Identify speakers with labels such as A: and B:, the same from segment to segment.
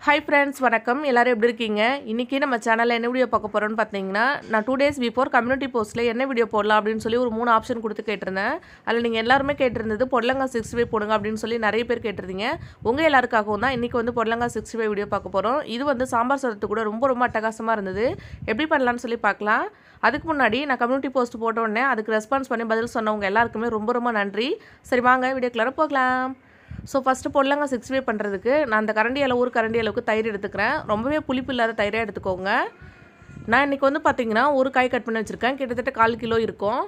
A: Hi friends, வணக்கம் எல்லாரும் எப்படி இருக்கீங்க? இன்னைக்கு நம்ம சேனல்ல என்ன வீடியோ பார்க்க போறோம்னு பாத்தீங்கன்னா நான் 2 days before community postல என்ன வீடியோ போடலாம் அப்படினு சொல்லி ஒரு 3 ஆப்ஷன் கொடுத்து கேட்டிருந்தேன். அதுல நீங்க எல்லாரும் கேட்டிருந்தது பொடலங்காய் 65 போடுங்க அப்படினு சொல்லி நிறைய பேர் கேட்டிருந்தீங்க. உங்க எல்லாருக்காகவும் தான் இன்னைக்கு வந்து பொடலங்காய் 65 வீடியோ பார்க்க போறோம். இது வந்து சாம்பார் சாதத்துக்கு கூட ரொம்ப அட்டகாசமா இருந்தது. எப்படி பண்ணலாம்னு சொல்லி பார்க்கலாம். அதுக்கு முன்னாடி நான் கம்யூனிட்டி போஸ்ட் போட்ட உடனே அதுக்கு ரெஸ்பான்ஸ் பண்ணி பதில் சொன்னவங்க எல்லாருக்குமே ரொம்ப நன்றி. சரி வாங்க வீடியோக்குள்ள போகலாம். So first பொடலங்காய் 65 பண்றதுக்கு நான் அந்த கரண்டி அளவு ஒரு கரண்டி அளவுக்கு தயிர் எடுத்துக்கிறேன். ரொம்பவே புளிப்பு இல்லாத தயிரா எடுத்துக்கோங்க. நான் இன்னைக்கு வந்து பாத்தீங்கன்னா ஒரு காய் கட் பண்ணி வச்சிருக்கேன். கிட்டத்தட்ட 1/4 கிலோ இருக்கும்.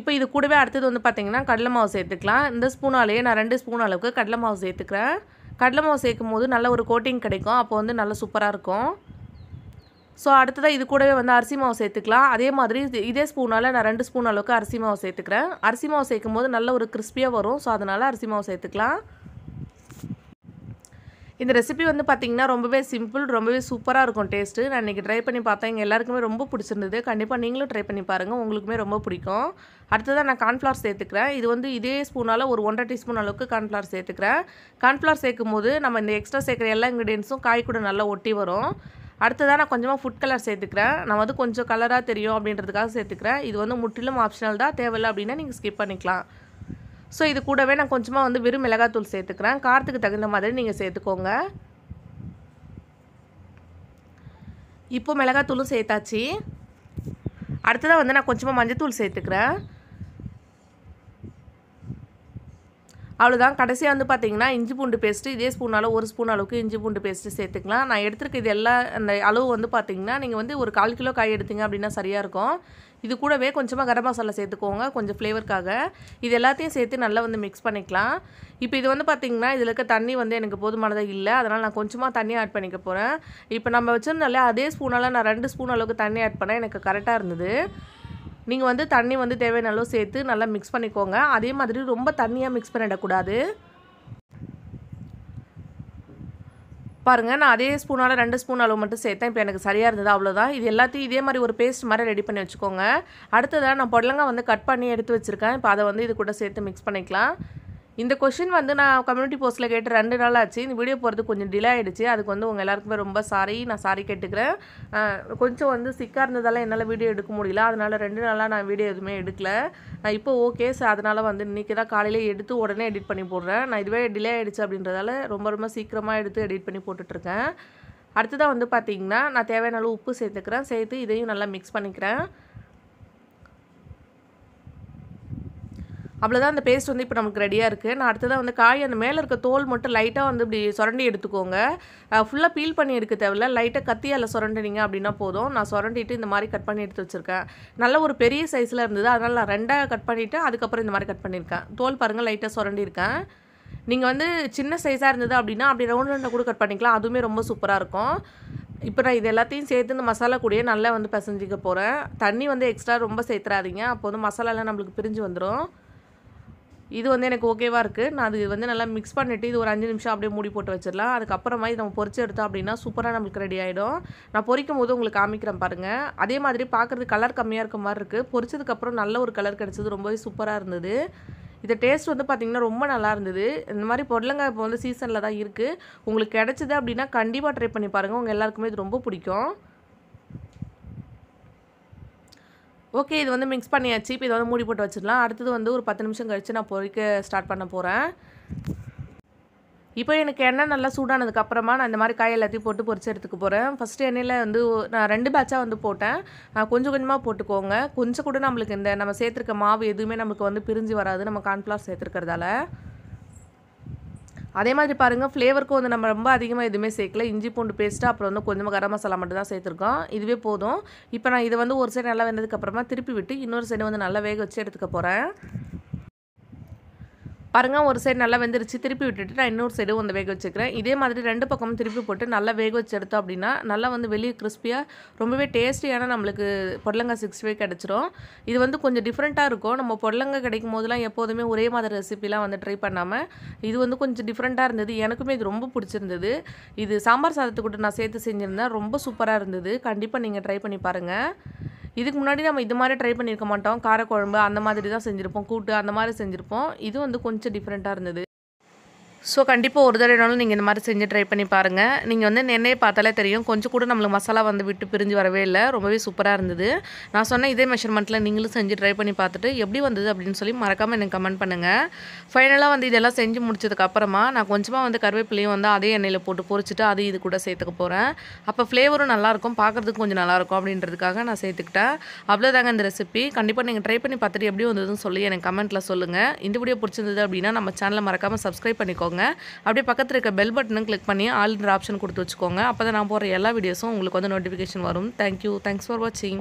A: இப்போ இது கூடவே அடுத்து வந்து பாத்தீங்கன்னா கடலை மாவு சேர்த்துக்கலாம். இந்த ஸ்பூனாலே நான் 2 ஸ்பூன் அளவுக்கு கடலை மாவு சேர்த்துக்கிறேன். கடலை மாவு சேர்க்கும்போது நல்ல ஒரு கோட்டிங் கிடைக்கும். அப்போ வந்து நல்ல சூப்பரா இருக்கும். சோ அடுத்ததா இது கூடவே வந்து அரிசி மாவு சேர்த்துக்கலாம். அதே மாதிரி இதே ஸ்பூனால நான் 2 ஸ்பூன் அளவுக்கு அரிசி மாவு சேர்த்துக்கிறேன். அரிசி மாவு சேர்க்கும்போது நல்ல ஒரு கிறிஸ்பியா வரும். சோ அதனால அரிசி மாவு சேர்த்துக்கலாம். இந்த ரெசிபி வந்து பாத்தீங்கன்னா ரொம்பவே சிம்பிள், ரொம்பவே சூப்பரா இருக்கும் டேஸ்ட். நான் இன்னைக்கு ட்ரை பண்ணி பார்த்தேன். எல்லாருக்குமே ரொம்ப பிடிச்சிருந்தது. கண்டிப்பா நீங்களும் ட்ரை பண்ணி பாருங்க. உங்களுக்குமே ரொம்ப பிடிக்கும். அடுத்ததா நான் கார்ன் ஃப்ளவர் சேர்த்துக்கிறேன். இது வந்து இதே ஸ்பூனால ஒரு 1.5 டீஸ்பூன் அளவுக்கு கார்ன் ஃப்ளவர் சேர்த்துக்கிறேன். கார்ன் ஃப்ளவர் சேர்க்கும்போது நம்ம இந்த எக்ஸ்ட்ரா சேர்க்குற எல்லா இன்கிரிடியன்ட்ஸும் காய் கூட நல்லா ஒட்டி வரும். அடுத்ததா நான் கொஞ்சமா ஃபுட் கலர் சேர்த்துக்கிறேன். நான் வந்து கொஞ்சம் கலரா தெரியும் அப்படின்றதுக்காக சேர்த்துக்கிறேன். இது வந்து முற்றிலும் ஆப்ஷனல் தான். தேவையில்லை அப்படின்னா நீங்க ஸ்கிப் பண்ணிக்கலாம். சோ இது கூடவே நான் கொஞ்சமா வந்து வெறும் மிளகாய் தூள் சேர்த்துக்கிறேன். காரத்துக்கு தகுந்த மாதிரி நீங்க சேர்த்துக்கோங்க. இப்போ மிளகாய் தூளும் சேர்த்தாச்சு. அடுத்ததா வந்து நான் கொஞ்சமா மஞ்சள் தூள் சேர்த்துக்கிறேன். அவ்வளவுதான். கடைசியா வந்து பாத்தீங்கன்னா இஞ்சி பூண்டு பேஸ்ட் இதே ஸ்பூனால 1 ஸ்பூன் அளவுக்கு இஞ்சி பூண்டு பேஸ்ட் சேர்த்துக்கலாம். நான் எடுத்துக்க இது எல்லா அந்த அளவு வந்து பாத்தீங்கன்னா நீங்க வந்து ஒரு 1/4 கிலோ காய் எடுத்தீங்க அப்படினா சரியா இருக்கும். இது கூடவே கொஞ்சமா கரம் மசாலா சேர்த்துக்கோங்க கொஞ்சம் ஃப்ளேவர்க்காக. இது எல்லாத்தையும் சேர்த்து நல்லா வந்து mix பண்ணிக்கலாம். இப்போ இது வந்து பாத்தீங்கன்னா இதுல இருக்க தண்ணி வந்து எனக்கு போதுமானதா இல்ல. அதனால நான் கொஞ்சமா தண்ணி ஆட் பண்ணிக்க போறேன். இப்போ நம்ம வச்சிருந்தல அதே ஸ்பூனால நான் 2 ஸ்பூன் அளவுக்கு தண்ணி ஆட் பண்ணா எனக்கு கரெக்ட்டா இருந்தது. நீங்க வந்து தண்ணி வந்து தேவையான அளவு சேர்த்து நல்லா mix பண்ணிக்கோங்க. அதே மாதிரி ரொம்ப தண்ணியா mix பண்ணிட கூடாது. பாருங்க நான் அதே ஸ்பூனால 2 ஸ்பூன் அளவு மட்டும் சேர்த்தேன். இப்போ எனக்கு சரியா இருந்தது அவ்வளவுதான். இது எல்லாத்தையும் இதே மாதிரி ஒரு பேஸ்ட் மாதிரி ரெடி பண்ணி வச்சுக்கோங்க. அடுத்ததா நான் பொடலங்காய் வந்து கட் பண்ணி எடுத்து வச்சிருக்கேன். இப்போ அத வந்து இது கூட சேர்த்து mix பண்ணிக்கலாம். இந்த क्वेश्चन வந்து நான் கம்யூனிட்டி போஸ்ட்ல கேட்டு 2 நாள் ஆச்சு. இந்த வீடியோ போறது கொஞ்சம் டிலே ஆயிடுச்சு. அதுக்கு வந்து உங்க எல்லாருக்குமே ரொம்ப சாரி. நான் சாரி கேட்டுக்கிறேன். கொஞ்சம் வந்து சிக்கா இருந்ததால என்னால வீடியோ எடுக்க முடியல. அதனால 2 நாளா நான் வீடியோ எதுமே எடுக்கல. இப்போ ஓகே அதனால வந்து இன்னைக்கு தான் காலையில எடுத்து உடனே எடிட் பண்ணி போடுறேன். நான் இதுவே டிலே ஆயிடுச்சு அப்படின்றதால ரொம்ப சீக்கிரமா எடுத்து எடிட் பண்ணி போட்டுட்டு இருக்கேன். அடுத்ததா வந்து பாத்தீங்கன்னா நான் தேவையான அளவு உப்பு சேர்த்துக்கிறேன். சேர்த்து இதையும் நல்லா mix பண்ணிக்கிறேன். அவ்வளவுதான் அந்த பேஸ்ட் வந்து இப்போ நமக்கு ரெடியா இருக்கு. நான் அடுத்ததா வந்து காய் அந்த மேல இருக்க தோல் மட்டும் லைட்டா வந்து இப்படி சுரண்டி எடுத்துக்கோங்க. ஃபுல்லா பீல் பண்ணி எடுக்க தேவையில்ல. லைட்டா கத்தியால சுரண்டினீங்க அப்படினா போதும். நான் சுரண்டிட்டு இந்த மாதிரி கட் பண்ணி எடுத்து வச்சிருக்கேன். நல்ல ஒரு பெரிய சைஸ்ல இருந்தது. அதனால நான் 2ஆ கட் பண்ணிட்டு அதுக்கு அப்புறம் இந்த மாதிரி கட் பண்ணிருக்கேன். தோல் பாருங்க லைட்டா சுரண்டி இருக்கேன். நீங்க வந்து சின்ன சைஸா இருந்தது அப்படினா அப்படி ரவுண்டா கூட கட் பண்ணிக்கலாம். அதுவுமே ரொம்ப சூப்பரா இருக்கும். இப்போ நான் இது எல்லாத்தையும் சேர்த்து இந்த மசாலா கூடயே நல்லா வந்து பிசைஞ்சிக்க போறேன். தண்ணி வந்து எக்ஸ்ட்ரா ரொம்ப சேர்த்துறாதீங்க. அப்போ வந்து மசாலா எல்லாம் நமக்கு பிரிஞ்சு வந்துரும். இது வந்து எனக்கு ஓகேவா இருக்கு. நான் அது வந்து நல்லா mix பண்ணிட்டு இது ஒரு 5 நிமிஷம் அப்படியே மூடி போட்டு வச்சிரலாம். அதுக்கு அப்புறமா இத நம்ம பொரிச்சு எடுத்தோம் அப்படினா சூப்பரா நமக்கு ரெடி ஆயிடும். நான் பொரிக்கும்போது உங்களுக்கு காமிக்கிறேன் பாருங்க. அதே மாதிரி பார்க்கிறது கலர் கம்மியா இருக்க மாதிரி இருக்கு. பொரிச்சதுக்கு அப்புறம் நல்ல ஒரு கலர் கிடைச்சது. ரொம்பவே சூப்பரா இருந்தது. இந்த டேஸ்ட் வந்து பாத்தீங்கன்னா ரொம்ப நல்லா இருந்தது. இந்த மாதிரி பொடலங்காய் இப்போ வந்து சீசன்ல தான் இருக்கு. உங்களுக்கு கிடைச்சது அப்படினா கண்டிப்பா ட்ரை பண்ணி பாருங்க. உங்க எல்லாருக்குமே இது ரொம்ப பிடிக்கும். ஓகே இது வந்து mix பண்ணியாச்சு. இப்போ இத வந்து மூடி போட்டு வச்சிரலாம். அடுத்து வந்து ஒரு 10 நிமிஷம் கழிச்சு நான் பொரிக்க ஸ்டார்ட் பண்ண போறேன். இப்போ எனக்கு எண்ணெய் நல்லா சூடானதுக்கு அப்புறமா நான் இந்த மாதிரி காய் எல்லாத்தையும் போட்டு பொரிச்சு எடுத்துக்க போறேன். ஃபர்ஸ்ட் எண்ணெயில வந்து நான் 2 பேட்சா வந்து போட்டேன். கொஞ்சமா போட்டுக்கோங்க. கொஞ்சம் கூட நமக்கு இந்த நம்ம சேர்த்திருக்க மாவு எதுவுமே நமக்கு வந்து பிரிஞ்சு வராது. நம்ம கார்ன் ஃப்ளவர் சேர்த்திருக்கிறதால. அதே மாதிரி பாருங்க ஃப்ளேவருக்கு வந்து நம்ம ரொம்ப அதிகமா எதுமே சேர்க்கல. இஞ்சி பூண்டு பேஸ்ட் அப்புறம் வந்து கொஞ்சமா கரம் மசாலா மட்டும் தான் சேர்த்திருக்கோம். இதுவே போதும். இப்போ நான் இத வந்து ஒரு சைடு நல்லா வெந்ததுக்கு அப்புறமா திருப்பி விட்டு இன்னொரு சைடு வந்து நல்லா வேக வச்சு எடுத்துக்க போறேன். பாருங்க ஒரு சைடு நல்லா வெந்திருச்சு. திருப்பி விட்டுட்டு நான் இன்னொரு சைடு வந்து வேக வச்சுக்கிறேன். இதே மாதிரி 2 பக்கமும் திருப்பி போட்டு நல்லா வேக வச்சு எடுத்தோம் அப்படினா நல்லா வந்து வெளிய கிறிஸ்பியா ரொம்பவே டேஸ்டியான நமக்கு பொடலங்காய் 65 கிடைச்சிரும். இது வந்து கொஞ்சம் டிஃபரண்டா இருக்கும். நம்ம பொடலங்காய் கிடைக்கும்போதெல்லாம் எப்போதுமே ஒரே மாதிரி ரெசிபிலாம் வந்து ட்ரை பண்ணாம இது வந்து கொஞ்சம் டிஃபரண்டா இருந்தது. எனக்குமே இது ரொம்ப பிடிச்சிருந்தது. இது சாம்பார் சாதத்துக்கு கூட நான் சேர்த்து செஞ்சிருந்தேன். ரொம்ப சூப்பரா இருந்தது. கண்டிப்பா நீங்க ட்ரை பண்ணி பாருங்க. இதுக்கு முன்னாடி நம்ம இது மாதிரி ட்ரை பண்ணிருக்க மாட்டோம். காரக்குழம்பு அந்த மாதிரி தான் செஞ்சிருப்போம். கூட்டு அந்த மாதிரி செஞ்சிருப்போம். இது வந்து கொஞ்சம் டிஃபரண்டா இருந்தது. ஸோ கண்டிப்பாக ஒரு தடவைனாலும் நீங்கள் இந்த மாதிரி செஞ்சு ட்ரை பண்ணி பாருங்கள். நீங்கள் வந்து எண்ணெயை பார்த்தாலே தெரியும், கொஞ்சம் கூட நம்மளுக்கு மசாலா வந்து விட்டு பிரிஞ்சு வரவே இல்லை. ரொம்பவே சூப்பராக இருந்தது. நான் சொன்ன இதே மெஷர்மெண்ட்டில் நீங்களும் செஞ்சு ட்ரை பண்ணி பார்த்துட்டு எப்படி வந்தது அப்படின்னு சொல்லி மறக்காமல் எனக்கு கமெண்ட் பண்ணுங்கள். ஃபைனலாக வந்து இதெல்லாம் செஞ்சு முடிச்சதுக்கப்புறமா நான் கொஞ்சமாக வந்து கருவேப்பிலையும் வந்து அதே எண்ணெயில் போட்டு பொரிச்சிட்டு அது இது கூட சேர்த்துக்க போகிறேன். அப்போ ஃப்ளேவரும் நல்லாயிருக்கும், பார்க்குறதுக்கு கொஞ்சம் நல்லாயிருக்கும் அப்படின்றதுக்காக நான் சேர்த்துக்கிட்டேன். அவ்வளோதாங்க இந்த ரெசிபி. கண்டிப்பாக நீங்கள் ட்ரை பண்ணி பார்த்துட்டு எப்படி வந்ததுன்னு சொல்லி எனக்கு கமெண்ட்டில் சொல்லுங்கள். இந்த வீடியோ பிடிச்சிருந்தது அப்படின்னா நம்ம சேனலை மறக்காமல் சப்ஸ்கிரைப் பண்ணிக்கோங்க. அப்படியே பக்கத்தில் இருக்க பெல் பட்டனும் கிளிக் பண்ணி ஆல்ன்ற ஆப்ஷன் கொடுத்து வச்சுக்கோங்க. அப்போ தான் நான் போடுற எல்லா வீடியோஸும் உங்களுக்கு வந்து நோட்டிஃபிகேஷன் வரும். தேங்க்யூ. தேங்க்ஸ் ஃபார் வாட்சிங்.